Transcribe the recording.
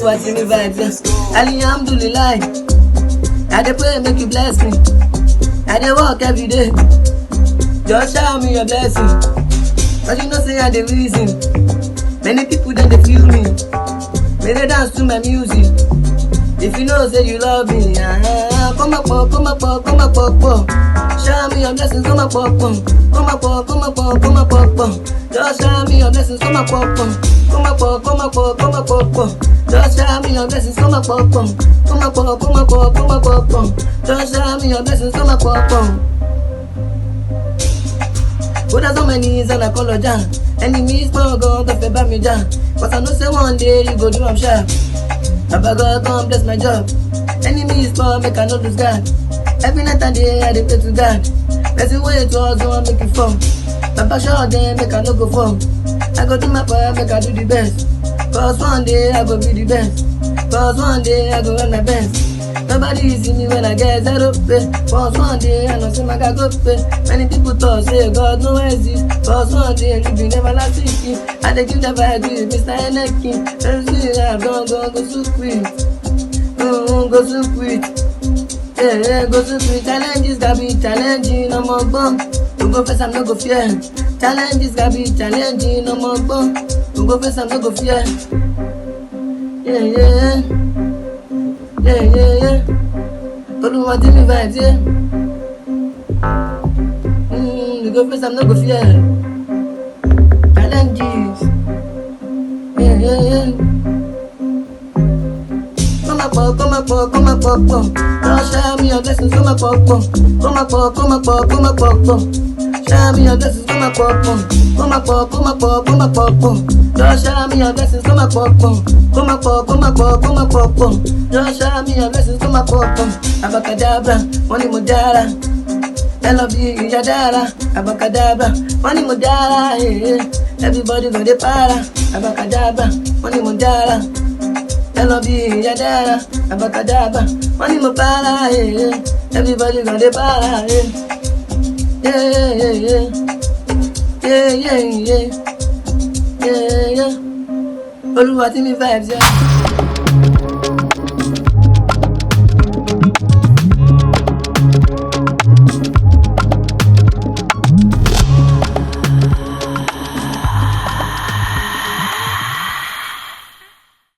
Oluwa see me vibes. Alhamdulillah. I dey pray make you bless me. I dey work every day. Just shower me your blessing. But you know say I dey reason. Many people then they feel me. May they dance to my music. If you know say you love me, come up, come up, come up, come up. Shower me your blessings, come up, come up, come up, come up, come up, come up. Just shower me your blessings, come up, come up, come up, come up, come up. Just shower me your blessings, come up, come up, come up, come up, come up. Just shower me your blessings, come up, come up. Put us on my knees and I call her down. Enemies won't go to feel by me down. But I know say one day you go do I'm sharp. Baba God come bless my job. Enemies fall make I know lose God. Every night and day I dey pray to God. There's a way to also make it fall. Baba show them make I no go fall. I go do my part make I do the best. Cause one day I go be the best. Cause one day I go run my best. Nobody see me when I get zero pay. Cause one day I know say my God go pay. Many people talk say God no exist. Cause one day you be never last king. I dey give the vibe with Mr. Anakin. Everything I've done go so quick. Go so quick. Yeah, go so quick. Challenges gotta be challenging. I'm on bum. You go face I'm no go fear. Challenges gotta be challenging. I'm on bum. You go face I'm no go fear. Yeah. Oluwa give me vibes, yeah. You go face I'm no go fear. Challenges. Yeah. Come up. Don't show me your blessings, come up. Show me your blessings, come up. Don't show me your blessings, come up. Don't show me your blessings, come up. Abacadabra, money mudara. L.O.B. Yadara, Abacadabra, money mudara. Everybody go de para. Abacadabra, money mudara. L.O.B. Yadara, Abacadabra, money mudara. Everybody go de para. Yeah. Oluwa see me vibes, yeah.